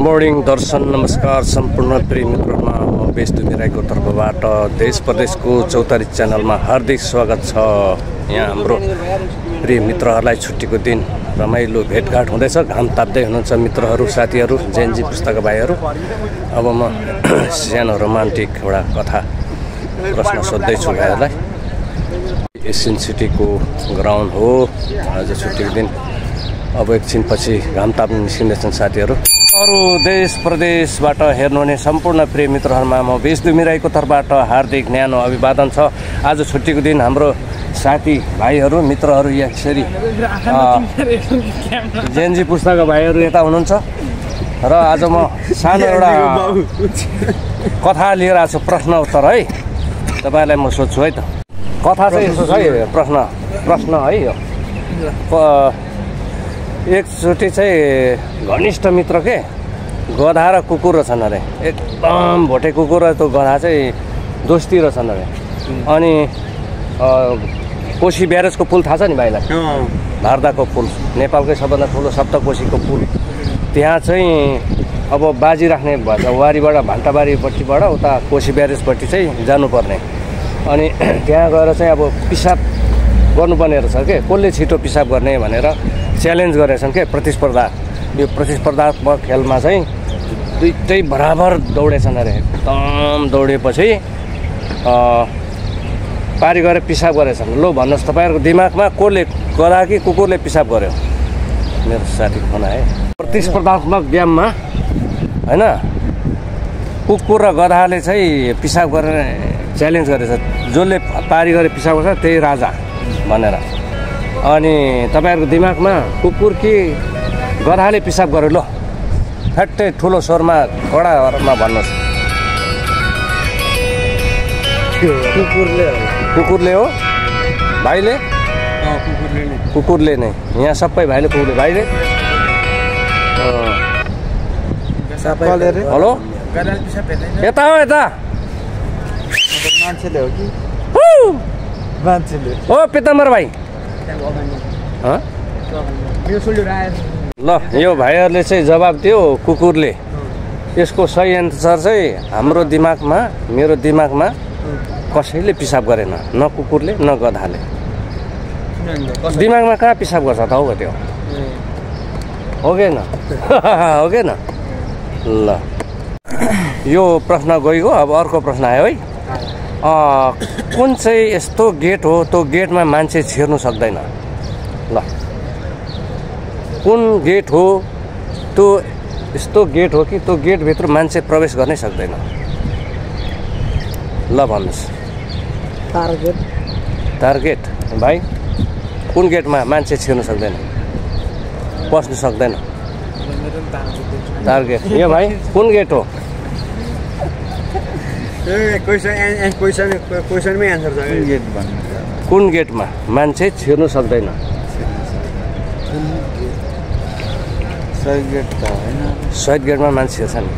Morning दर्शन नमस्कार सम्पूर्ण प्रिय मित्रहरुमा म बेस्तुमी राईको तर्फबाट देश प्रदेशको चौतारी च्यानलमा हार्दिक स्वागत छ। यहाँ हाम्रो प्रिय मित्रहरुलाई छुट्टीको दिन रमाइलो भेटघाट हुँदैछ। घाम ताप्दै हुनुहुन्छ मित्रहरु साथीहरु जेनजी पुस्तक भाइहरु। अब म सानो रोमान्टिक एउटा कथा प्रश्न सोध्दै छु भाइहरुलाई। एशियन सिटीको ग्राउन्ड हो आज छुट्टीको दिन। अब एकछिन पछि घाम ताप्न निस्किँदैछन् साथीहरु। अरु देश प्रदेशबाट हेर्नुहुने सम्पूर्ण प्रिय मित्रहरुमा म बेस्तुमी राईको तर्फबाट हार्दिक न्यानो अभिवादन छ। आज छुट्टीको दिन हाम्रो साथी भाइहरु मित्रहरु यसरी जेनजी पुस्तक भाइहरु यता हुनुहुन्छ र आज म सानो एउटा कथा लिएर आएको छु। प्रश्न उत्तर है तपाईहरुलाई म सोध्छु है त। कथा चाहिँ यसो छ है प्रश्न है यो। एकचोटि चाहिँ घनिष्ठ मित्र के गधा र कुकुर रहेछन् अरे। एकदम भोटे कुकुर र त्यो गधा चाहिँ दोस्ती रहेछन् अरे। अनि कोशी ब्यारेजको पुल थाहा छ नि भाइलाई? भारदाको पुल, नेपालकै सबभन्दा ठुलो सप्तकोशीको पुल। त्यहाँ चाहिँ अब बाजी राख्ने भन्छ वारीबाट भान्टाबारीपट्टिबाट उता कोशी ब्यारेजपट्टि चाहिँ जानुपर्ने। अनि त्यहाँ गएर चाहिँ अब पिसाब गर्नुपर्ने रहेछ के। कसले छिटो पिसाब गर्ने भनेर च्यालेन्ज गरेछन् के प्रतिस्पर्धा। यो प्रतिस्पर्धात्मक खेलमा चाहिँ दुईटै बराबर दौडेछन् अरे। एकदम दौडेपछि पारी गरेर पिसाब गरेछन्। लो भन्नुहोस् तपाईहरुको दिमागमा कसले गधा कि कुकुरले पिसाब गर्यो? मेरो साथी फोन आए। प्रतिस्पर्धात्मक गेममा हैन कुकुर र गधाले चाहिँ पिसाब गरेर च्यालेन्ज गरेछ। जसले पारी गरेर पिसाब गर्छ त्यही राजा भनेर। अनि तपाईहरुको दिमागमा कुकुर कि गधाले पिसाब गर्यो? लो ठट्टै ठुलो स्वरमा कडामा भन्नुहोस्। कुकुरले हो भाइले? कुकुरले नै। यहाँ सबै भाइले कुकुरले। भाइले हेलो यता हो यता मान्छेले हो कि मान्छेले हो पिताम्बर भाइ? ल यो भाइहरुले चाहिँ जवाब दियो कुकुरले। यसको सही एन्सर चाहिँ हाम्रो दिमागमा मेरो दिमागमा कसैले पिसाब गरेन, न कुकुरले न गधाले। दिमागमा कहाँ पिसाब गर्छ त हो त्यो? हो कि न? हो कि न? ल यो प्रश्न गइगयो। अब अर्को प्रश्न आयो है। कुन चाहिँ यस्तो गेट हो त्यो गेटमा मान्छे छिर्नु सक्दैन? ल कुन गेट हो त्यो यस्तो गेट हो कि त्यो गेटभित्र मान्छे प्रवेश गर्नै सक्दैन? ल भन्नुहोस्। टार्गेट भाइ कुन गेटमा मान्छे छिर्नु सक्दैन, पस्नु सक्दैन? टार्गेट। यो भाइ कुन गेट हो? क्वेसनमै एन्सर छ। कुन गेटमा मान्छे छिर्नु सक्दैन? सहिद गेटमा मान्छे छिर्छ नि।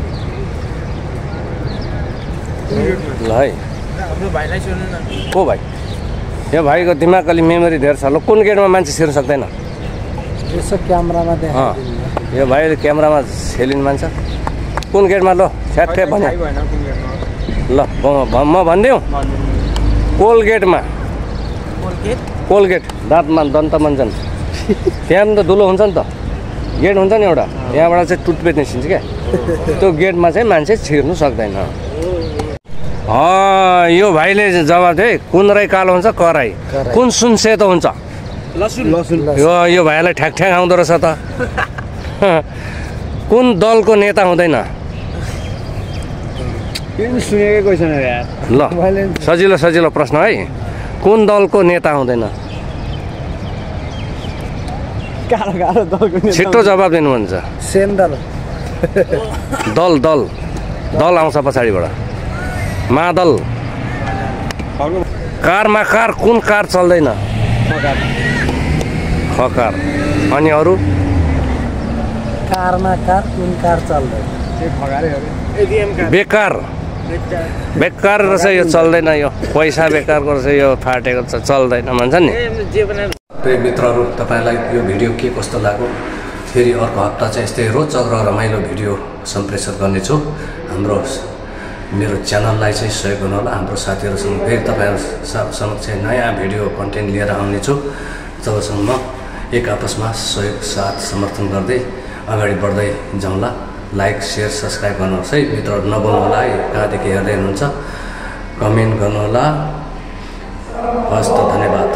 ल है को भाइ? यो भाइको दिमाग अलि मेमोरी धेरै छ। ल कुन गेटमा मान्छे छिर्नु सक्दैन? यो भाइले क्यामेरामा छेलिन मान्छ। कुन गेटमा? ल ठ्याक्कै भन्यो। ल म भनिदिउँ। कोलगेटमा। कोलगेट दाँतमा दन्त मञ्जन त्यहाँ त दुलो हुन्छ नि त। गेट हुन्छ नि एउटा, यहाँबाट चाहिँ टुथपेस्ट निस्किन्छ क्या। त्यो गेटमा चाहिँ मान्छे छिर्नु सक्दैन। यो भाइले जवाब दिए कुन राई कालो हुन्छ कराई, कुन सुन सेतो हुन्छ? यो भाइलाई ठ्याक आउँदो रहेछ त। कुन दलको नेता हुँदैन? ल सजिलो प्रश्न है। कुन दलको नेता हुँदैन? छिट्टो जवाब दिनुहुन्छ। दल आउँछ पछाडिबाट। मादल। कारमा कार कुन कार चल्दैन? खकार। अनि अरू? कारमा कार कुन कार चल्दैन? बेकार रहेछ यो, चल्दैन यो। पैसा बेकारको रहेछ यो, फाटेको चल्दैन भन्छ नि। प्रिय मित्रहरू, तपाईलाई यो भिडियो के कस्तो लाग्यो फेरि अर्को हप्ता चाहिँ यस्तै रोचक र रमाइलो भिडियो सम्प्रेषण गर्नेछु। मेरो च्यानललाई चाहिँ सहयोग गर्नुहोला। हाम्रो साथीहरूसँग फेरि तपाईँहरू समक्ष नयाँ भिडियो कन्टेन्ट लिएर आउनेछु। जबसम्म एक आपसमा सहयोग साथ समर्थन गर्दै अगाडि बढ्दै जाउँला। लाइक शेयर सब्सक्राइब गर्नुहोस् है मित्रहरू, नबोल्नुहोला है, कहाँदेखि हेर्दै हुनुहुन्छ कमेन्ट गर्नुहोला। हस् त, धन्यवाद।